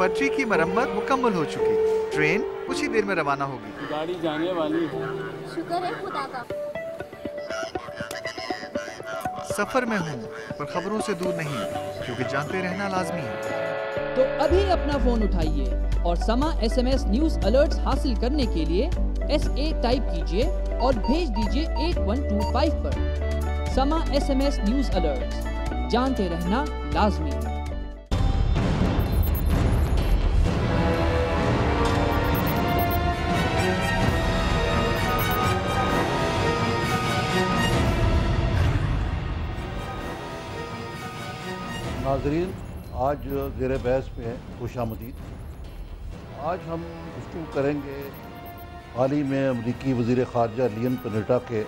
पटरी की मरम्मत मुकम्मल हो चुकी। ट्रेन कुछ ही देर में रवाना होगी। गाड़ी जाने वाली है। शुक्र है खुदा का। सफर में हूँ पर खबरों से दूर नहीं, क्योंकि जानते रहना लाजमी है। तो अभी अपना फोन उठाइए और समा SMS न्यूज अलर्ट्स हासिल करने के लिए SA टाइप कीजिए और भेज दीजिए 8125 पर। समा SMS न्यूज अलर्ट्स, जानते रहना लाजमी है। नाज़रीन, आज ज़ेर बहस में है खुशामदीद। आज हम गुफ्तगू करेंगे हाल ही में अमरीकी वज़ीर ख़ारजा लियन पेनेटा के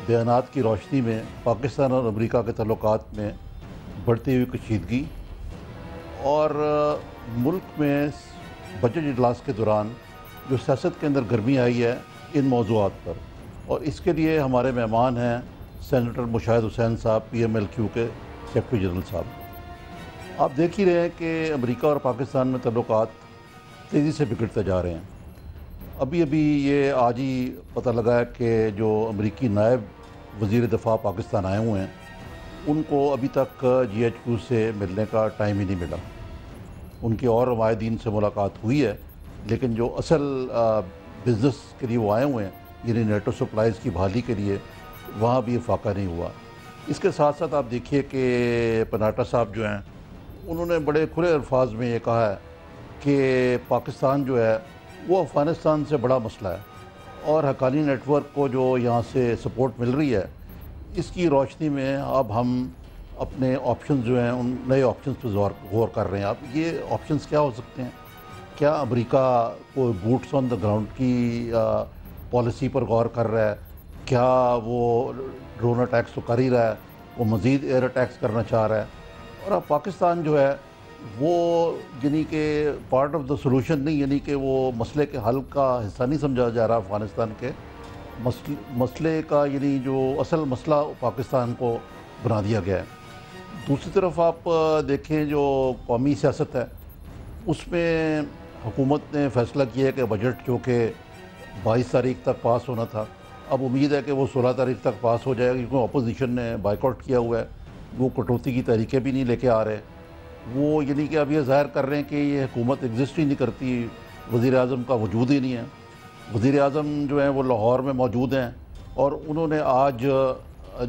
बयानात की रोशनी में पाकिस्तान और अमरीका के तल्लुकात में बढ़ती हुई कशीदगी और मुल्क में बजट इजलास के दौरान जो सियासत के अंदर गर्मी आई है इन मौज़ूआत पर। और इसके लिए हमारे मेहमान हैं सेनेटर मुशाहिद हुसैन साहब, PMLQ के सेक्रेटरी जनरल साहब। आप देख ही रहे हैं कि अमेरिका और पाकिस्तान में तल्लुकात तेज़ी से बिगड़ते जा रहे हैं। अभी अभी ये आज ही पता लगा है कि जो अमेरिकी नायब वज़ीर दिफ़ा पाकिस्तान आए हुए हैं उनको अभी तक GHQ से मिलने का टाइम ही नहीं मिला। उनके और नुमाइंदीन से मुलाकात हुई है, लेकिन जो असल बिज़नेस के लिए वो आए हुए हैं, यानी नेटो सप्लाईज़ की बहाली के लिए, वहाँ भी इफ़ाक़ा नहीं हुआ। इसके साथ साथ आप देखिए कि पेनेटा साहब जो हैं उन्होंने बड़े खुले अल्फाज में ये कहा है कि पाकिस्तान जो है वो अफ़गानिस्तान से बड़ा मसला है और हक्कानी नेटवर्क को जो यहाँ से सपोर्ट मिल रही है, इसकी रोशनी में अब हम अपने ऑप्शंस जो हैं उन नए ऑप्शंस पर गौर कर रहे हैं। अब ये ऑप्शंस क्या हो सकते हैं? क्या अमेरिका को बूट्स ऑन द ग्राउंड की पॉलिसी पर गौर कर रहा है? क्या वो ड्रोन अटैक्स तो कर ही रहा है, वो मज़ीद एयर अटैक्स करना चाह रहा है? और अब पाकिस्तान जो है वो यानी कि पार्ट ऑफ द सॉल्यूशन नहीं, यानी कि वो मसले के हल का हिस्सा नहीं समझा जा रहा अफ़गानिस्तान के मसले का, यानी जो असल मसला पाकिस्तान को बना दिया गया है। दूसरी तरफ आप देखें जो कौमी सियासत है उसमें हुकूमत ने फ़ैसला किया है कि बजट जो कि 22 तारीख तक पास होना था, अब उम्मीद है कि वो 16 तारीख तक पास हो जाएगा, क्योंकि अपोजिशन ने बाइकआउट किया हुआ है। वो कटौती की तरीक़े भी नहीं लेके आ रहे। वो यानी कि अब ये ज़ाहिर कर रहे हैं कि ये हुकूमत एग्जिस्ट ही नहीं करती, वज़ीर आज़म का वजूद ही नहीं है। वज़ीर आज़म जो हैं वो लाहौर में मौजूद हैं और उन्होंने आज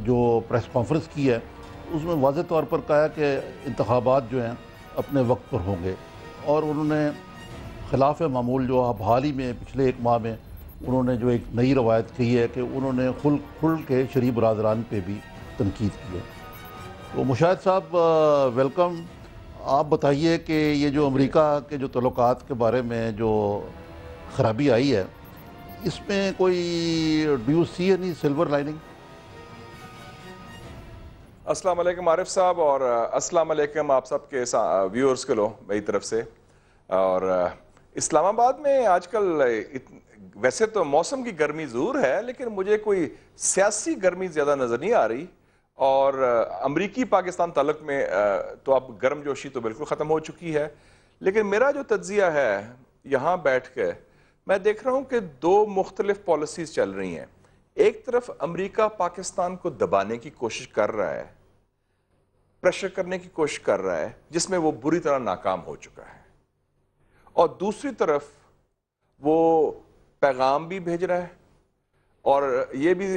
जो प्रेस कॉन्फ्रेंस की है उसमें वाज़ेह तौर पर कहा है कि इंतखाबात जो हैं अपने वक्त पर होंगे। और उन्होंने ख़िलाफ़ मामूल जो अब हाल ही में पिछले 1 माह में उन्होंने जो एक नई रवायत कही है कि उन्होंने खुल के शरीफ बरादरान पे भी तनकीद की है। तो मुशाहिद साहब वेलकम। आप बताइए कि ये जो अमेरिका के जो तल्लुकात के बारे में जो ख़राबी आई है, इसमें कोई do you see any silver lining? अस्सलाम वालेकुम आरिफ साहब और अस्सलाम वालेकुम आप सब के व्यूअर्स के लो मेरी तरफ से। और इस्लामाबाद में आजकल वैसे तो मौसम की गर्मी ज़रूर है, लेकिन मुझे कोई सियासी गर्मी ज़्यादा नज़र नहीं आ रही। और अमरीकी पाकिस्तान ताल्लुक में तो अब गर्म जोशी तो बिल्कुल ख़त्म हो चुकी है। लेकिन मेरा जो तज्ज़िया है यहाँ बैठ के मैं देख रहा हूँ कि 2 मुख्तलिफ पॉलिसीज़ चल रही हैं। एक तरफ अमरीका पाकिस्तान को दबाने की कोशिश कर रहा है, प्रेशर करने की कोशिश कर रहा है, जिसमें वो बुरी तरह नाकाम हो चुका है। और दूसरी तरफ वो पैगाम भी भेज रहा है और ये भी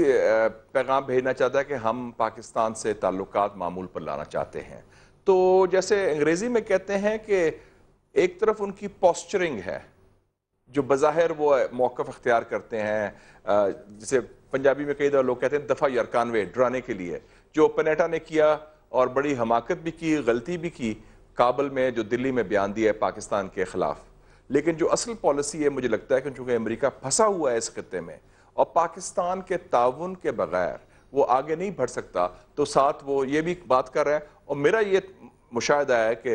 पैगाम भेजना चाहता है कि हम पाकिस्तान से ताल्लुकात मामूल पर लाना चाहते हैं। तो जैसे अंग्रेज़ी में कहते हैं कि एक तरफ उनकी पोस्चरिंग है, जो बज़ाहिर वो मौक़िफ़ अख्तियार करते हैं, जिसे पंजाबी में कई दफ़ा लोग कहते हैं दफ़ा यरकानवे, डराने के लिए, जो पेनेटा ने किया और बड़ी हमाकत भी की, गलती भी की काबुल में, जो दिल्ली में बयान दिया है पाकिस्तान के ख़िलाफ़। लेकिन जो असल पॉलिसी है, मुझे लगता है कि चूँकि अमेरिका फंसा हुआ है इस खत्ते में और पाकिस्तान के ताउन के बगैर वो आगे नहीं बढ़ सकता, तो साथ वो ये भी बात कर रहा है। और मेरा ये मुशाहिदा है कि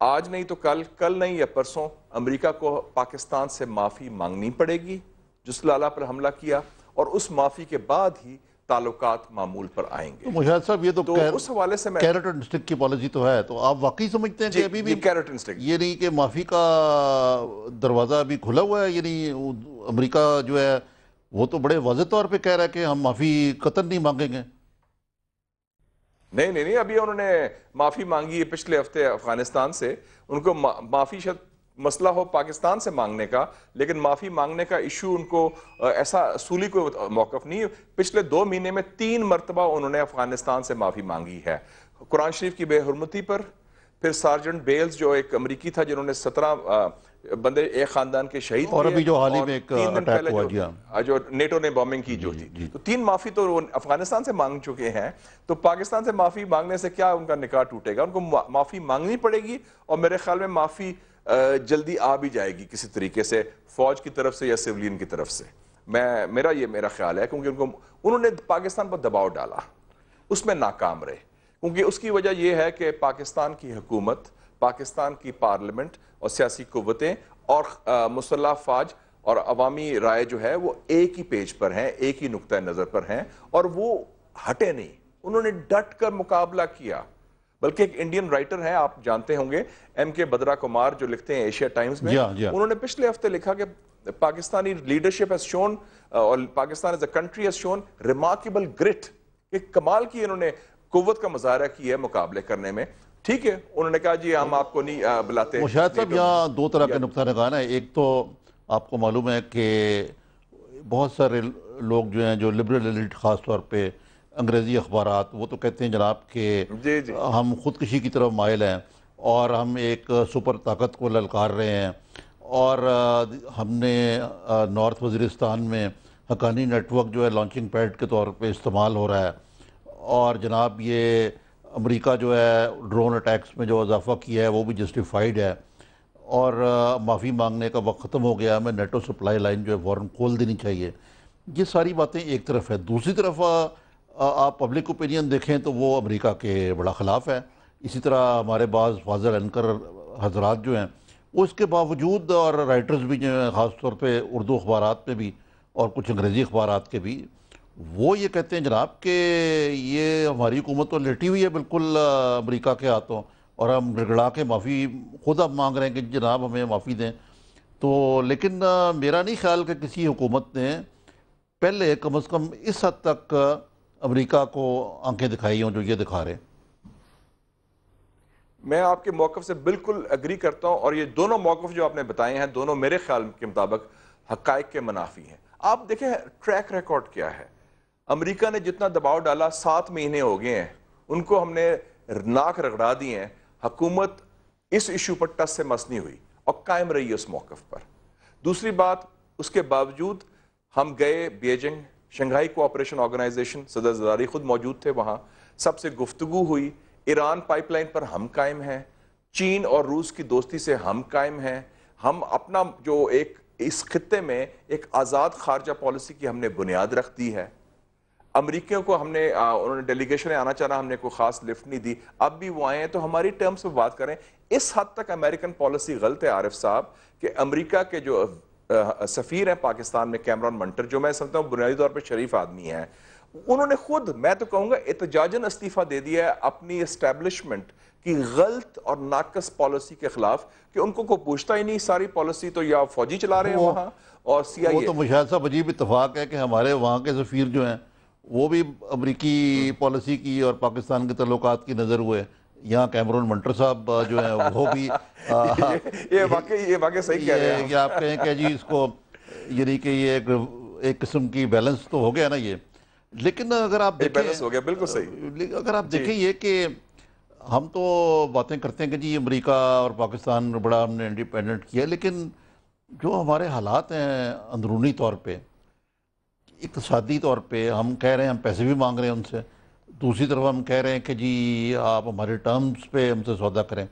आज नहीं तो कल, कल नहीं या परसों अमेरिका को पाकिस्तान से माफ़ी मांगनी पड़ेगी जिस लाला पर हमला किया, और उस माफ़ी के बाद ही ताल्लुकात मामूल पर आएंगे। तो मुशाहिद साहब, ये तो उस हवाले से मैं कैरेट एंड स्टिक की पॉलिसी तो है, तो आप वाकई समझते हैं कि अभी भी कैरेट एंड स्टिक, ये नहीं कि माफ़ी का दरवाज़ा अभी खुला हुआ है? यानी अमेरिका जो है वो तो बड़े वाज़ेह तौर पे कह रहा है कि हम माफ़ी कतई नहीं मांगेंगे। नहीं, अभी उन्होंने माफी मांगी है पिछले हफ्ते अफगानिस्तान से। उनको माफी शायद मसला हो पाकिस्तान से मांगने का, लेकिन माफी मांगने का इशू उनको ऐसा असूली कोई मौक़िफ़ नहीं है। पिछले 2 महीने में 3 मरतबा उन्होंने अफगानिस्तान से माफी मांगी है, कुरान शरीफ की बेहुरमती पर, फिर सार्जेंट बेल्स जो एक अमरीकी था जिन्होंने 17 बंदे एक खानदान के शहीद और किए, अभी जो हाल ही और में एक 3 दिन अटैक पहले हुआ जो नेटो ने बॉम्बिंग की जो थी, तो 3 माफी तो वो अफगानिस्तान से मांग चुके हैं। तो पाकिस्तान से माफी मांगने से क्या उनका निकाह टूटेगा? उनको माफी मांगनी पड़ेगी, और मेरे ख्याल में माफी जल्दी आ भी जाएगी किसी तरीके से, फौज की तरफ से या सिविलियन की तरफ से। मेरा ख्याल है, क्योंकि उन्होंने पाकिस्तान पर दबाव डाला, उसमें नाकाम रहे। क्योंकि उसकी वजह यह है कि पाकिस्तान की हुकूमत, पाकिस्तान की पार्लियामेंट और सियासी कुव्वतें और मुसल्लह फौज और अवामी राय जो है वो एक ही पेज पर हैं, एक ही नुक्ता नज़र पर हैं, और वो हटे नहीं। उन्होंने डट कर मुकाबला किया। बल्कि एक इंडियन राइटर है, आप जानते होंगे, MK बद्रा कुमार, जो लिखते हैं एशिया टाइम्स में, उन्होंने पिछले हफ्ते लिखा कि पाकिस्तानी लीडरशिप हैज शोन, और Pakistan as a country has shown remarkable grit, कि कमाल की इन्होंने कुव्वत का मुजाहरा किया है मुकाबले करने में। ठीक है, उन्होंने कहा जी हम आपको नहीं बुलाते। मुशाहिद साहब, यहाँ 2 तरह के नुक्ता निगाह है। एक तो आपको मालूम है कि बहुत सारे लोग जो हैं, जो लिबरल एलिट ख़ास तौर पे अंग्रेज़ी अखबारात, वो तो कहते हैं जनाब कि हम ख़ुदकशी की तरफ माइल हैं और हम एक सुपर ताकत को ललकार रहे हैं, और हमने नॉर्थ वज़ीरिस्तान में हक्कानी नेटवर्क जो है लॉन्चिंग पैड के तौर पे इस्तेमाल हो रहा है, और जनाब ये अमेरिका जो है ड्रोन अटैक्स में जो इजाफा किया है वो भी जस्टिफाइड है, और माफ़ी मांगने का वक्त ख़त्म हो गया, हमें नेटो सप्लाई लाइन जो है फ़ौरन खोल देनी चाहिए। ये सारी बातें एक तरफ है। दूसरी तरफ आप पब्लिक ओपिनियन देखें तो वो अमेरिका के बड़ा ख़िलाफ़ है। इसी तरह हमारे बाज़ फाज़ल एंकर हजरात जो हैं, वो इसके बावजूद, और राइटर्स भी जो हैं ख़ास तौर पे उर्दू अखबारात में भी और कुछ अंग्रेज़ी अखबारात के भी, वो ये कहते हैं जनाब कि ये हमारी हुकूमत तो लेटी हुई है बिल्कुल अमेरिका के हाथों, और हम गिड़गड़ा के माफ़ी खुद अब मांग रहे हैं कि जनाब हमें माफ़ी दें। तो लेकिन मेरा नहीं ख्याल कि किसी हुकूमत ने पहले कम से कम इस हद तक अमेरिका को आंखें दिखाई हों जो ये दिखा रहे हैं। मैं आपके मौक़िफ़ से बिल्कुल एग्री करता हूँ, और ये दोनों मौक़िफ़ जो आपने बताए हैं, दोनों मेरे ख्याल के मुताबिक हक़ाइक़ के मुनाफी हैं। आप देखें ट्रैक रिकॉर्ड क्या है। अमेरिका ने जितना दबाव डाला, 7 महीने हो गए हैं, उनको हमने नाक रगड़ा दिए हैं, हुकूमत इस इशू पर टस से मस नहीं हुई और कायम रही है उस मौक़िफ़ पर। दूसरी बात, उसके बावजूद हम गए बीजिंग, शंघाई कोऑपरेशन ऑर्गेनाइजेशन, सदर ज़रदारी खुद मौजूद थे वहाँ, सबसे गुफ्तगू हुई। ईरान पाइपलाइन पर हम कायम हैं, चीन और रूस की दोस्ती से हम कायम हैं। हम अपना जो एक इस खित्ते में एक आज़ाद खारजा पॉलिसी की हमने बुनियाद रख दी है। अमरीकियों को हमने उन्होंने डेलीगेशन में आना चाहा, हमने कोई खास लिफ्ट नहीं दी, अब भी वो आए हैं, तो हमारी टर्म्स पर बात करें। इस हद तक अमेरिकन पॉलिसी गलत है आरिफ साहब कि अमेरिका के जो सफ़ीर हैं पाकिस्तान में, कैमरॉन मंटर, जो मैं समझता हूँ बुनियादी तौर पर शरीफ आदमी हैं, उन्होंने खुद, मैं तो कहूँगा एहतजाजन इस्तीफ़ा दे दिया है अपनी एस्टेब्लिशमेंट की गलत और नाकस पॉलिसी के खिलाफ, कि उनको कोई पूछता ही नहीं, सारी पॉलिसी तो या फौजी चला रहे हैं वहाँ और CIA। वो तो मुशाहिद साहब अजीब इत्तेफाक है कि हमारे वहाँ के सफ़ीर जो हैं वो भी अमरीकी पॉलिसी की और पाकिस्तान के तल्लुकात की नज़र हुए। यहाँ कैमरून मंटर साहब जो हैं वो भी ये वाकई सही कह रहे हैं। कि आप कहें कि जी इसको यानी कि ये एक किस्म की बैलेंस तो हो गया ना ये। लेकिन अगर आप देखें, बैलेंस हो गया, बिल्कुल सही। अगर आप देखें ये कि हम तो बातें करते हैं कि जी अमेरिका और पाकिस्तान बड़ा हमने इंडिपेंडेंट किया, लेकिन जो हमारे हालात हैं अंदरूनी तौर पे, इक़्तिसादी तौर पे, हम कह रहे हैं हम पैसे भी मांग रहे हैं उनसे, दूसरी तरफ हम कह रहे हैं कि जी आप हमारे टर्म्स पे हमसे सौदा करें।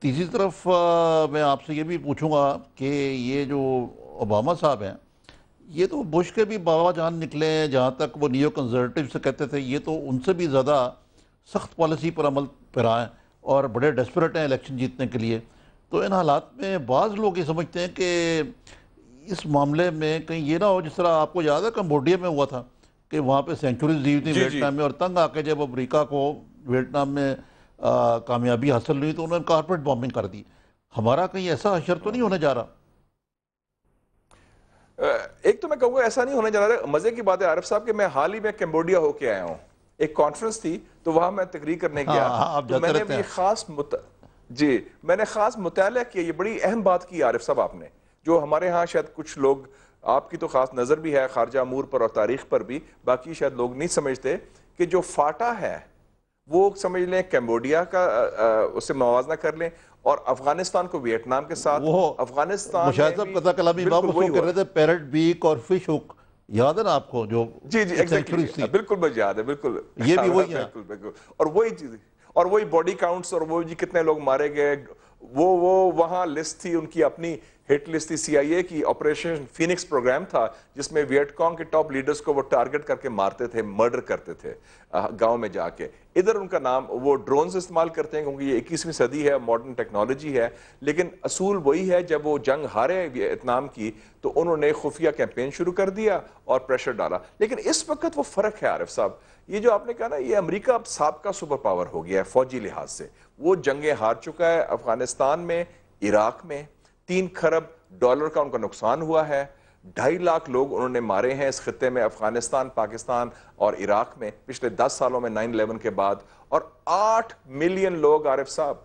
तीसरी तरफ मैं आपसे ये भी पूछूंगा कि ये जो ओबामा साहब हैं, ये तो बुश के भी बाबा जान निकले हैं, जहाँ तक वो नियो कंजर्वेटिव से कहते थे, ये तो उनसे भी ज़्यादा सख्त पॉलिसी पर अमल पैरा हैं और बड़े डेस्परेट हैं इलेक्शन जीतने के लिए। तो इन हालात में बाज़ लोग ये समझते हैं कि इस मामले में कहीं ये ना हो जिस तरह आपको याद है कंबोडिया में हुआ था کہ وہاں پہ سینچریز دی ہوئی تھی ویٹنام میں، اور تنگ آ کے جب امریکہ کو ویٹنام میں کامیابی حاصل نہیں تو انہوں نے کارپوریٹ بامبنگ کر دی. ہمارا کہیں ایسا حشر تو نہیں ہونے جا رہا؟ ایک تو میں کہوں گا ایسا نہیں ہونے جا رہا. مزے کی بات ہے عارف صاحب کہ میں حال ہی میں کمبوڈیا ہو کے آیا ہوں، ایک کانفرنس تھی تو وہاں میں تقریر کرنے گیا، تو میں نے بھی میں نے خاص مطالعہ کیا. یہ بڑی اہم بات کی عارف صاحب آپ نے، جو ہمارے ہاں شاید کچھ لوگ، آپ کی تو خاص نظر بھی ہے خارجہ امور پر اور تاریخ پر بھی، باقی شاید لوگ نہیں سمجھتے کہ جو فاٹا ہے وہ سمجھ لیں کمبوڈیا کا، اس سے موازنہ کر لیں، اور افغانستان کو ویتنام کے ساتھ. افغانستان مشاہد صاحب قضا کلامی باب اس کو کر رہے تھے پیرٹ بیک اور فش ہوک، یاد ہے نا آپ کو؟ جو ایگزیکٹلی بالکل مجھے یاد ہے، بالکل یہ بھی وہی ہے. بالکل اور وہی چیز، اور وہی باڈی کاؤنٹس، اور وہ جی کتنے لوگ مارے گئے، وہ وہاں لسٹ تھی ان کی، اپنی ہٹ لسٹ تھی. سی آئی اے کی آپریشن فینکس پروگرام تھا جس میں ویٹ کانگ کے ٹاپ لیڈرز کو وہ ٹارگٹ کر کے مارتے تھے، مرڈر کرتے تھے گاؤں میں جا کے. ادھر ان کا نام، وہ ڈرونز استعمال کرتے ہیں کیونکہ یہ 21ویں صدی ہے، ماڈرن ٹیکنالوجی ہے، لیکن اصول وہی ہے. جب وہ جنگ ہارے ویتنام کی تو انہوں نے خفیہ کیمپین شروع کر دیا اور پریشر ڈالا. لیکن اس وقت وہ فرق ہے عارف صاحب، یہ جو آپ نے کہا نا، یہ امریکہ اب سابقہ سپر پاور ہو گیا ہے فوجی لحاظ سے. وہ جنگیں ہار چکا ہے. افغانستان میں، عراق میں $3 کھرب کا ان کا نقصان ہوا ہے. 2.5 لاکھ لوگ انہوں نے مارے ہیں اس خطے میں، افغانستان، پاکستان اور عراق میں پچھلے 10 سالوں میں 9/11 کے بعد. اور 8 ملین لوگ عارف صاحب،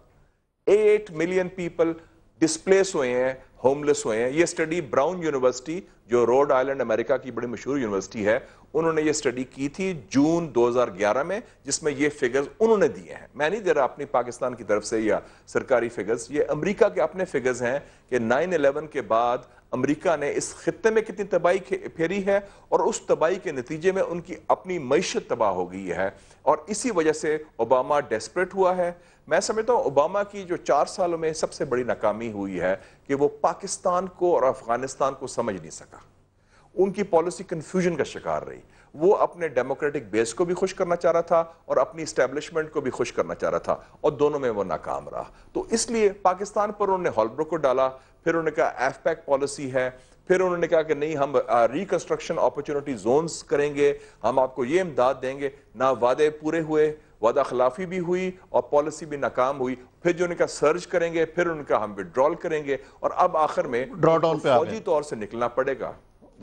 8 ملین پیپل ڈسپلیس ہوئے ہیں، ہوملیس ہوئے ہیں. یہ سٹڈی براؤن یونیورسٹی، جو روڈ آئلینڈ امریکہ کی بڑی مشہور یونیورسٹی ہے، انہوں نے یہ سٹڈی کی تھی جون 2011 میں، جس میں یہ فگرز انہوں نے دیے ہیں. میں نہیں دے رہا اپنی پاکستان کی طرف سے یا سرکاری فگرز، یہ امریکہ کے اپنے فگرز ہیں کہ 9/11 کے بعد امریکہ نے اس خطے میں کتنی تباہی پھیری ہے، اور اس تباہی کے نتیجے میں ان کی اپنی معیشت تباہ ہو گئی ہے. اور اسی وجہ سے اوباما ڈیسپریٹ ہوا ہے. میں سمجھتا ہوں اوباما کی جو 4 سالوں میں سب سے بڑی ناکامی ہوئی ہے کہ وہ پاکستان کو اور افغانستان کو سمجھ نہیں سکا. ان کی پالیسی کنفیوژن کا شکار رہی. وہ اپنے ڈیموکریٹک بیس کو بھی خوش کرنا چاہ رہا تھا اور اپنی اسٹیبلشمنٹ کو بھی خوش کرنا چاہ رہا تھا، اور دونوں میں وہ ناکام رہا. تو اس لیے پاکستان پر انہوں نے ہالبروک کو ڈالا، پھر انہوں نے کہا ایف پیک پالیسی ہے، پھر انہوں نے کہا کہ نہیں ہم ریکنسٹرکشن اپرچونٹی زونز کریں گے، ہم آپ کو یہ امداد دیں گے. نہ وعدے پورے ہوئے، وعدہ خلافی بھی ہوئی اور پالیسی بھی ناکام ہوئی. پھر جو انہوں نے کہا سرج کریں گے، پھر انہوں نے کہا ہم وڈرال کریں گے، اور اب آخر میں فوجی طور سے نکلنا پڑے گا.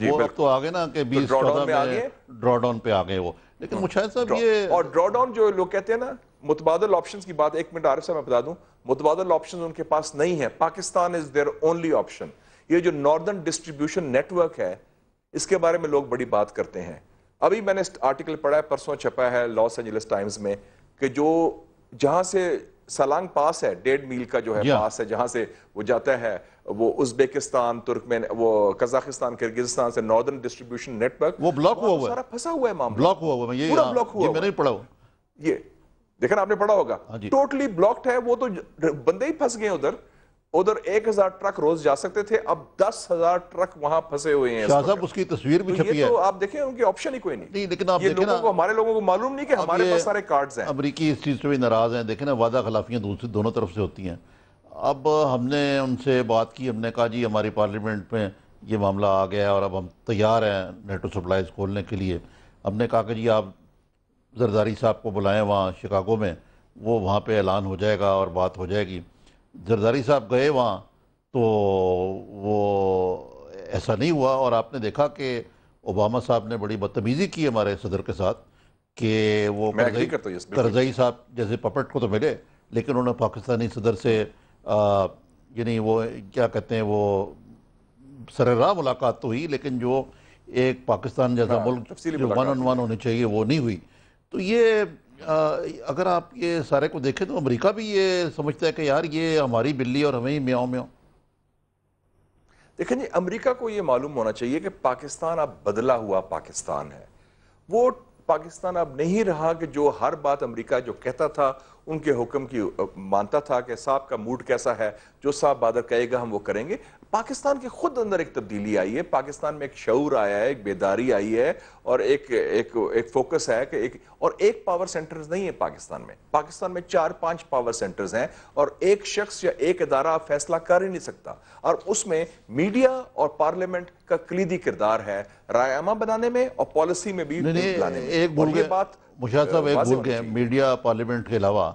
وہ اب تو آگے نا کہ 2014 میں ڈرا ڈاؤن پہ آگئے وہ. لیکن مشاہد صاحب یہ اور ڈرا ڈاؤن جو لوگ کہتے ہیں نا، متبادل آپشنز کی بات، 1 منٹ عارف صاحب میں بتا دوں، متبادل آپشنز ان کے پاس نہیں ہے. Pakistan is there only option. یہ جو ناردرن ڈسٹریبیوشن نیٹ ورک ہے، اس کے بارے میں لوگ بڑی بات کرتے ہیں. ابھی میں نے آرٹیکل پڑھا ہے، پرسوں چھپا ہے لاس اینجلس ٹائمز میں، کہ جو جہاں سے سلانگ پاس ہے، 1.5 میل کا جو ہے پاس ہے، جہاں سے وہ جاتا ہے وہ ازبیکستان، ترکمین، وہ قزاقستان، کرگزستان سے ناردرن ڈسٹریبیوشن نیٹ ورک، وہ بلاک ہوا ہوا ہے، سارا پھنسا ہوا ہے معاملہ، بلاک ہوا ہوا ہے. پورا بلاک ہوا یہ میں نے پڑھا ہوا. یہ دیکھنا آپ نے پڑھا ہوگا، ٹوٹلی بلاکڈ ہے. وہ تو بندے ہی پھنس گئے ادھر. 1000 ٹرک روز جا سکتے تھے، اب 10,000 ٹرک وہاں پھنسے ہوئے ہیں. شاہ صاحب اس کی تصویر بھی چھپی ہے. تو آپ دیکھیں ان کے آپشن ہی کوئی نہیں. لیکن آپ یہ دیکھیں نا، ہمارے لوگوں کو معلوم نہیں کہ ہمارے پاس سارے کارڈز ہیں. امریکی اس چیز سے بھی ناراض ہیں. دیکھیں نا، وعدہ خلافیاں دونوں طرف سے ہوتی ہیں. اب ہم نے ان سے بات کی، ہم نے کہا جی ہماری پارلیمنٹ میں یہ معاملہ آ گیا ہے اور اب ہم تیار ہیں نیٹو سپلائز کھولنے کے لیے. ہم نے کہا کہ جی آپ زرداری صاحب کو بلائیں وہاں شکاگو میں، وہ وہاں پہ اعلان ہو جائے گا اور بات ہو جائے گی. زرداری صاحب گئے وہاں تو وہ ایسا نہیں ہوا، اور آپ نے دیکھا کہ اوباما صاحب نے بڑی بدتمیزی کی ہمارے صدر کے ساتھ کہ وہ کرزئی صاحب جیسے پپٹ کو تو ملے، لیکن انہوں نے پاکستانی صدر سے یعنی وہ کیا کہتے ہیں، وہ سرراہ ملاقات تو ہوئی، لیکن جو ایک پاکستان جیسا ملک جو 1-on-1 ہونی چاہیے وہ نہیں ہوئی. تو یہ اگر آپ یہ سارے کو دیکھیں تو امریکہ بھی یہ سمجھتا ہے کہ یار یہ ہماری بلی اور ہمیں ہی میاؤں میاؤں. دیکھیں جی، امریکہ کو یہ معلوم ہونا چاہیے کہ پاکستان اب بدلا ہوا پاکستان ہے. وہ پاکستان اب نہیں رہا کہ جو ہر بات امریکہ جو کہتا تھا ان کے حکم کی مانتا تھا کہ صاحب کا موڈ کیسا ہے، جو صاحب بادر کہے گا ہم وہ کریں گے۔ پاکستان کے خود اندر ایک تبدیلی آئی ہے، پاکستان میں ایک شعور آیا ہے، ایک بیداری آئی ہے، اور ایک فوکس ہے کہ ایک پاور سینٹرز نہیں ہے پاکستان میں 4-5 پاور سینٹرز ہیں، اور ایک شخص یا ایک ادارہ فیصلہ کر ہی نہیں سکتا، اور اس میں میڈیا اور پارلیمنٹ کا کلیدی کردار ہے رائے عامہ بنانے میں اور پالیسی میں بھی لانے میں۔ ایک بھول گئے مشاہد صاحب، ایک بھول گئے، میڈیا پارلیمنٹ کے علاوہ